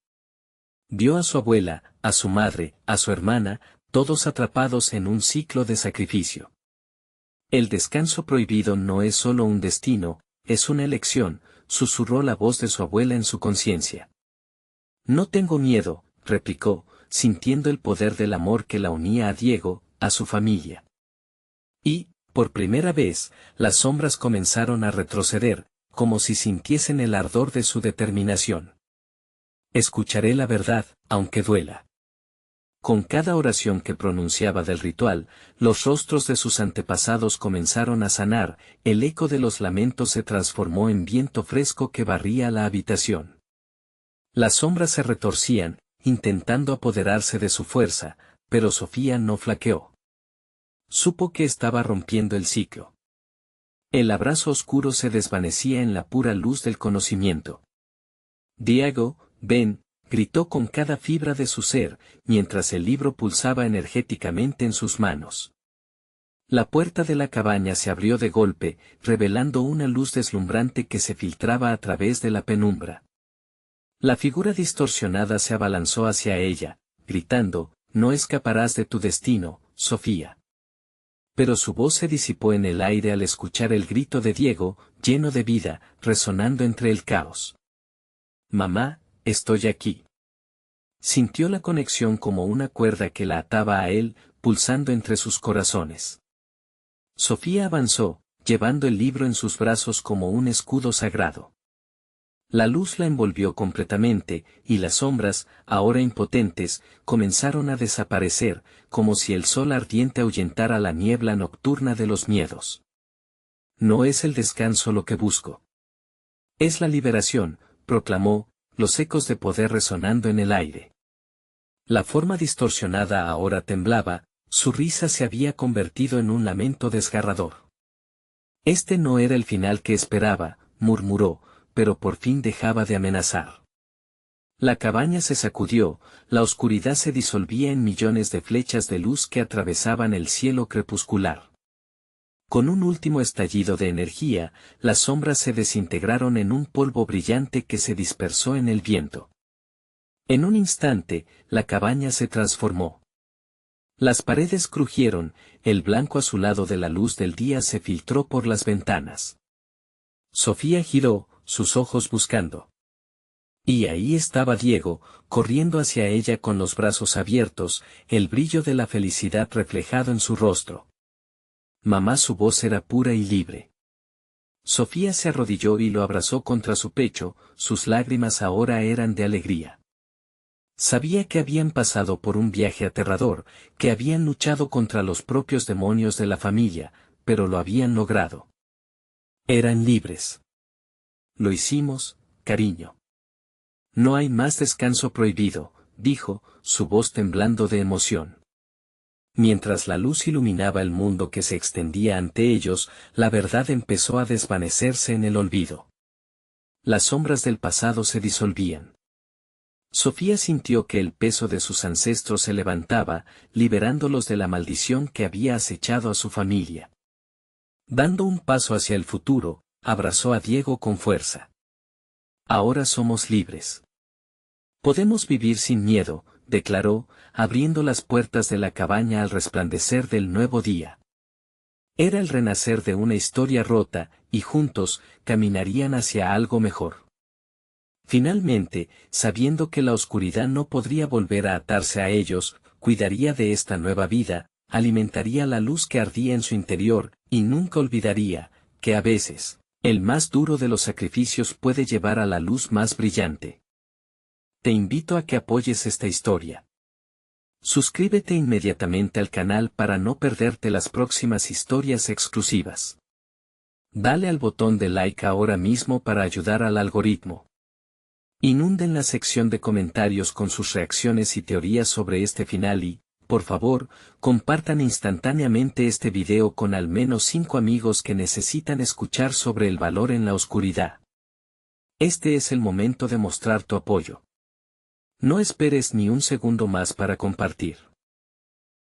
Vio a su abuela, a su madre, a su hermana, todos atrapados en un ciclo de sacrificio. El descanso prohibido no es solo un destino, es una elección, susurró la voz de su abuela en su conciencia. No tengo miedo, replicó, sintiendo el poder del amor que la unía a Diego, a su familia. Y, por primera vez, las sombras comenzaron a retroceder, como si sintiesen el ardor de su determinación. Escucharé la verdad, aunque duela. Con cada oración que pronunciaba del ritual, los rostros de sus antepasados comenzaron a sanar, el eco de los lamentos se transformó en viento fresco que barría la habitación. Las sombras se retorcían, intentando apoderarse de su fuerza, pero Sofía no flaqueó. Supo que estaba rompiendo el ciclo. El abrazo oscuro se desvanecía en la pura luz del conocimiento. Diego, ven, gritó con cada fibra de su ser, mientras el libro pulsaba energéticamente en sus manos. La puerta de la cabaña se abrió de golpe, revelando una luz deslumbrante que se filtraba a través de la penumbra. La figura distorsionada se abalanzó hacia ella, gritando, no escaparás de tu destino, Sofía. Pero su voz se disipó en el aire al escuchar el grito de Diego, lleno de vida, resonando entre el caos. Mamá, estoy aquí. Sintió la conexión como una cuerda que la ataba a él, pulsando entre sus corazones. Sofía avanzó, llevando el libro en sus brazos como un escudo sagrado. La luz la envolvió completamente, y las sombras, ahora impotentes, comenzaron a desaparecer, como si el sol ardiente ahuyentara la niebla nocturna de los miedos. No es el descanso lo que busco. Es la liberación, proclamó, los ecos de poder resonando en el aire. La forma distorsionada ahora temblaba, su risa se había convertido en un lamento desgarrador. Este no era el final que esperaba, murmuró, pero por fin dejaba de amenazar. La cabaña se sacudió, la oscuridad se disolvía en millones de flechas de luz que atravesaban el cielo crepuscular. Con un último estallido de energía, las sombras se desintegraron en un polvo brillante que se dispersó en el viento. En un instante, la cabaña se transformó. Las paredes crujieron, el blanco azulado de la luz del día se filtró por las ventanas. Sofía giró, sus ojos buscando. Y ahí estaba Diego, corriendo hacia ella con los brazos abiertos, el brillo de la felicidad reflejado en su rostro. Mamá, su voz era pura y libre. Sofía se arrodilló y lo abrazó contra su pecho, sus lágrimas ahora eran de alegría. Sabía que habían pasado por un viaje aterrador, que habían luchado contra los propios demonios de la familia, pero lo habían logrado. Eran libres. Lo hicimos, cariño. No hay más descanso prohibido, dijo, su voz temblando de emoción. Mientras la luz iluminaba el mundo que se extendía ante ellos, la verdad empezó a desvanecerse en el olvido. Las sombras del pasado se disolvían. Sofía sintió que el peso de sus ancestros se levantaba, liberándolos de la maldición que había acechado a su familia. Dando un paso hacia el futuro, abrazó a Diego con fuerza. Ahora somos libres. Podemos vivir sin miedo, declaró, abriendo las puertas de la cabaña al resplandecer del nuevo día. Era el renacer de una historia rota, y juntos, caminarían hacia algo mejor. Finalmente, sabiendo que la oscuridad no podría volver a atarse a ellos, cuidaría de esta nueva vida, alimentaría la luz que ardía en su interior, y nunca olvidaría, que a veces, el más duro de los sacrificios puede llevar a la luz más brillante. Te invito a que apoyes esta historia. Suscríbete inmediatamente al canal para no perderte las próximas historias exclusivas. Dale al botón de like ahora mismo para ayudar al algoritmo. Inunden la sección de comentarios con sus reacciones y teorías sobre este final y, por favor, compartan instantáneamente este video con al menos 5 amigos que necesitan escuchar sobre el valor en la oscuridad. Este es el momento de mostrar tu apoyo. No esperes ni un segundo más para compartir.